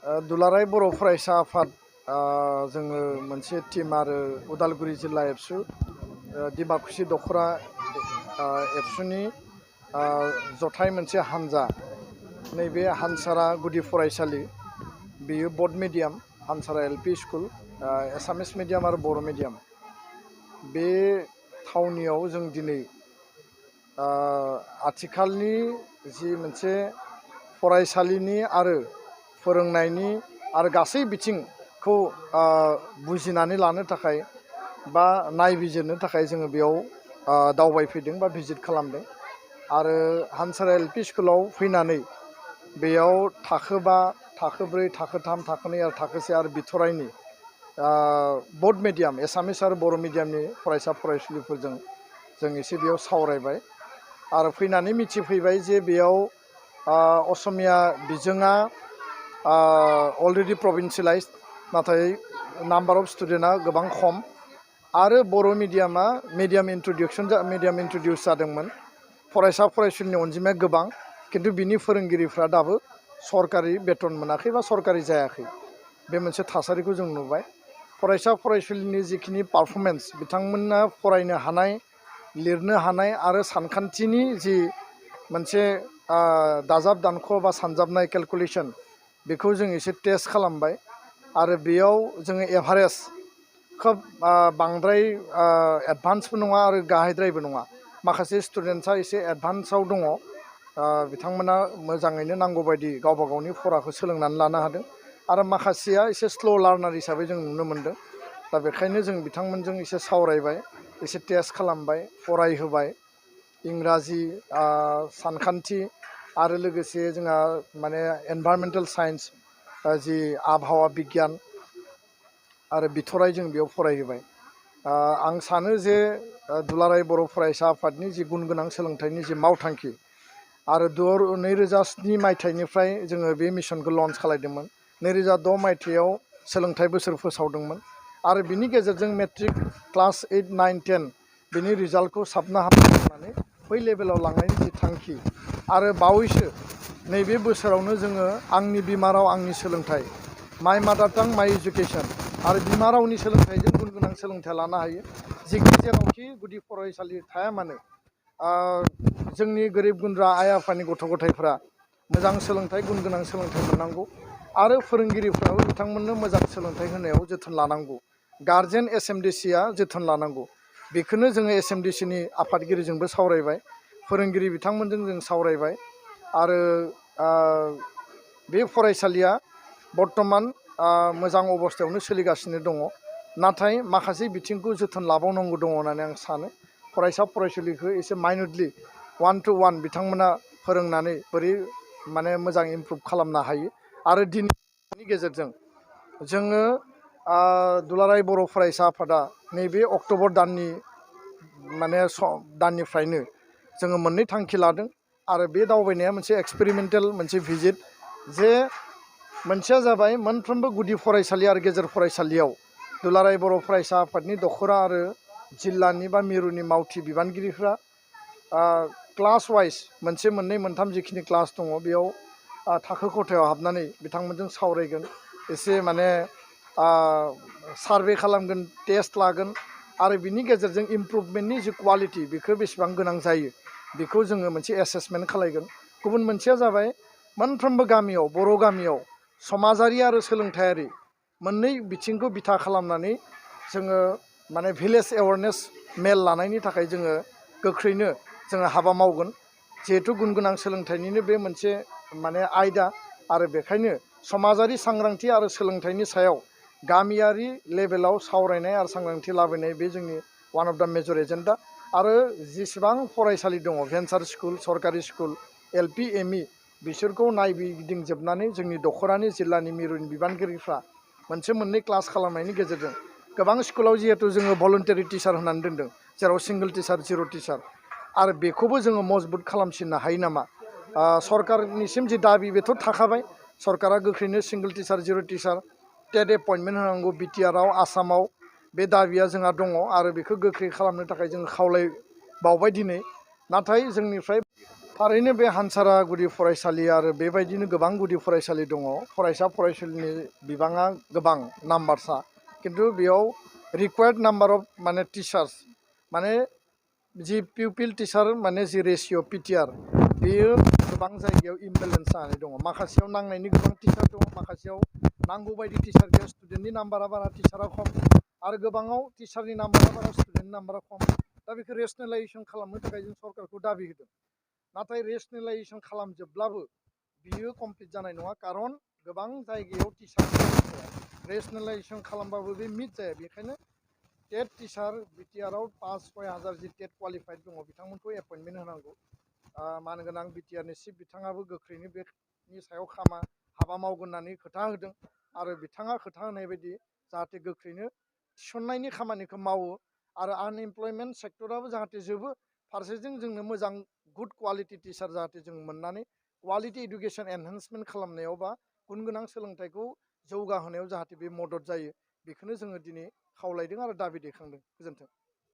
दुलाराय बर' फरायसा आफाद जोङो मोनसे टीम आरो उदालगुरि जिल्ला एबसु डिमाकुसि दख'रा एबसुनि जथाय मोनसे हानजा नैबे हानसारा गुदि फरायसालि बेयो बड मिडियाम हानसारा एलपि स्कुल एसामिस मिडियाम आरो बर' मिडियाम बे थावनियाव जों दिनै आथिखालनि जि मोनसे फरायसालिनि आरो फोरोंनायनि आरो गासै बिथिंखौ बुजिनानै लानो थाखाय बा नायबिजिरनो थाखाय जोङो बेयाव दावबायफैदों बा भिजिट खालामदों आरो हानसारा एलपि स्कुलाव फैनानै बेयाव थाखो 5 थाखो 4 थाखो 3 थाखो 2 आरो थाखो 1 आरो बिथराइनि बड मिडियाम एसामिस आरो बर' मिडियामनि फरायसा फरायसुलिफोरजों जों एसे बेयाव सावरायबाय आरो फैनानै मिथिफैबाय जे बेयाव असमिया बिजोङा अलरेडि प्रभिन्सियेलाइज नाथाय नाम्बार अफ स्टुडेन्टआ गोबां खम आरो बर' मिडियामा मिडियाम इन्ट्रडिउस जादोंमोन फरायसा फरायसुलिनि अनजिमाया गोबां खिन्थु बिनि फोरोंगिरिफ्रा दाबो सरकारि बेथन मोनाखै बा सरकारि जायाखै बे मोनसे थासारिखौ जों नुबाय फरायसा फरायसुलिनि जिखिनि पारफरमेन्स बिथांमोना फरायनो हानाय लिरनो हानाय आरो सानखान्थिनि जि मोनसे दाजाब दानख' बा सानजाबनाय केलकुलेसन बेखौ जों एसे टेस्ट खालामबाय आरो बेयाव जोङो एभारेज खोब बांद्राय एडभान्सबो नङा आरो गाहायद्रायबो नङा माखासे स्टुडेन्टसा एसे एडभान्सआव दङ बिथांमोना मोजाङैनो नांगौ बायदि गावबा गावनि फराखौ सोलोंनानै लानो हादों आरो माखासेया एसे स्ल' लार्नार हिसाबै जों नुनो मोन्दों दा बेखायनो जों बिथांमोनजों एसे सावरायबाय एसे टेस्ट खालामबाय फरायहोबाय इंराजि सानखान्थि आरो लोगोसे जोंहा माने एनभायरमेन्टेल साइन्स जि आबहावा बिगियान आरो बिथराइ जों बेयाव फरायहोबाय आं सानो जे दुलाराय बर' फरायसा आफादनि जि गुन गोनां सोलोंथाइनि जि मावथांखि आरो 2007 मायथाइनिफ्राय जोङो बे मिशनखौ लन्च खालामदोंमोन 2006 मायथाइयाव सोलोंथाइ बोसोर फोसावदोंमोन आरो बिनि गेजेरजों मेट्रिक क्लास 8, 9, 10 बिनि रिजाल्टखौ साबना हामना खालामनानै बै लेभेलाव लांनायनि जि थांखि आरो बावैसो नैबे बोसोरावनो जोङो आंनि बिमा राव आंनि सोलोंथाइ माइ मादार टां माइ एजुकेसन आरो बिमा रावनि सोलोंथाइजों गुन गोनां सोलोंथाइ लानो हायो जेरावखि गुदि फरायसालि थाया मानो जोंनि गोरिब गुन्द्रा आइ आफानि गथ' गथायफ्रा मोजां सोलोंथाइ गुन गोनां सोलोंथाइ मोननांगौ आरो फोरोंगिरिफ्राबो बिथांमोननो मोजां सोलोंथाइ होनायाव जोथोन लानांगौ गार्जेन एसएमडिसिआ जोथोन लानांगौ बेखौनो जोङो एसएमडिसिनि आफादगिरिजोंबो सावरायबाय फोरोंगिरि बिथांमोनजों जों सावरायबाय आरो बे फरायसालिया बर्तमान मोजां अबस्थायावनो सोलिगासिनो दङ नाथाय माखासे बिथिंखौ जोथोन लाबावनांगौ दङ होननानै आं सानो फरायसा फरायसुलिखौ एसे माइनरलि 1-to-1 बिथांमोना फोरोंनानै बोरै माने मोजां इमप्रुभ खालामनो हायो आरो दिनैनि गेजेरजों जोङो दुलाराय बर' फरायसा आफादा नैबे अक्ट'बर दाननि माने दाननिफ्रायनो जोङो मोननै थांखि लादों आरो बे दावबायनाया मोनसे एक्सपेरिमेन्टेल मोनसे भिजिट जे मोनसेया जाबाय मोनफ्रोमबो गुदि फरायसालि आरो गेजेर फरायसालियाव दुलाराय बर' फरायसा आफादनि दख'रा आरो जिल्लानि बा मिरुनि मावथि बिबानगिरिफ्रा क्लास वाइज मोनसे मोननै मोनथाम जिखिनि क्लास दङ बेयाव थाखो खथायाव हाबनानै बिथांमोनजों सावरायगोन एसे माने सार्भे खालामगोन टेस्ट लागोन आरो बिनि गेजेरजों इमप्रुभमेन्टनि जि क्वालिटि बेखौ बेसेबां गोनां जायो बेखौ जोङो मोनसे एसेसमेन्ट खालामगोन गुबुन मोनसेया जाबाय मोनफ्रोमबो गामियाव बर' गामियाव समाजारि आरो सोलोंथायारि मोननै बिथिंखौ बिथा खालामनानै जोङो माने भिलेज एवारनेस मेल लानायनि थाखाय जोङो गोख्रैनो जोङो हाबा मावगोन जिहेथु गुन गोनां सोलोंथाइनिनो बे मोनसे माने आयदा आरो बेखायनो समाजारि सांग्रांथि आरो सोलोंथाइनि सायाव गामियारि लेभेलाव सावरायनाय आरो सांग्रांथि लाबोनाय बे जोंनि one of the major agenda आरो जेसेबां फरायसालि दङ भेन्सार स्कुल सरकारि स्कुल एलपि एमइ बिसोरखौ नायगिदिंजोबनानै जोंनि दख'रानि जिल्लानि मिरुनि बिबानगिरिफ्रा मोनसे मोननै क्लास खालामनायनि गेजेरजों गोबां स्कुलाव जिहेतु जोङो भलन्टारि टिचार होनानै दोनदों जेराव सिंगोल टिचार जिर' टिचार आरो बेखौबो जोङो मजबुत खालामसिननो हायो नामा सरकारनिसिम जि दाबि बेथ' थाखाबाय सरकारा गोख्रैनो सिंगोल टिचार जिर' टिचार टेट एपइन्टमेन्ट होनांगौ बिटिआरआव आसामाव बे दाबिया जोंहा दङ आरो बेखौ गोख्रै खालामनो थाखाय जों खावलायबावबाय दिनै नाथाय जोंनिफ्राय थारैनो बे हानसारा गुदि फरायसालि आरो बेबायदिनो गोबां गुदि फरायसालि दङ फरायसा फरायसुलिनि बिबाङा गोबां नाम्बारसा खिन्थु बेयाव रिक्वायर्ड नाम्बार अफ माने टिचार्स माने जि पिउपिल टिचार माने जि रेसिय' पिटिआर बेयो गोबां जायगायाव इमबेलेन्स जानानै दङ माखासेयाव नांनायनि गोबां टिचार दङ माखासेयाव नांगौ बायदि टिचार गैया स्टुडेन्टनि नाम्बारा बारा टिचारा खम आरो गोबाङाव टिचारनि नाम्बारा बारा स्टुडेन्टनि नाम्बारा खम दा बेखौ रेसनेलाइजेसन खालामनो थाखाय जों सरकारखौ दाबि होदों नाथाय रेसनेलाइजेसन खालामजोबब्लाबो बियो कमप्लिट जानाय नङा खारन गोबां जायगायाव टिचार रेसनेलाइजेसन खालामबाबो बे मिट जाया बेखायनो टेट टिचार बिटिआरआव 5-6 हाजार जि टेट क्वालिफाइड दङ बिथांमोनखौ एपइन्टमेन्ट होनांगौ मानगोनां बिटिआरनि चिफ बिथाङाबो गोख्रैनो बेनि सायाव हाबा मावगोन होननानै खोथा होदों आरो बिथाङा खोथा होनाय बायदि जाहाथे गोख्रैनो थिसननायनि खामानिखौ मावो आरो आनएमप्लयमेन्ट सेक्टराबो जाहाथे जोबो फारसेथिं जोंनो मोजां गुड क्वालिटि टिचार जाहाथे जों मोननानै क्वालिटि इडुकेसन एनहेन्समेन्ट खालामनायाव बा गुन गोनां सोलोंथाइखौ जौगाहोनायाव जाहाथे बे मदद जायो बेखौनो जोङो दिनै खावलायदों आरो दाबि दैखांदों गोजोन्थों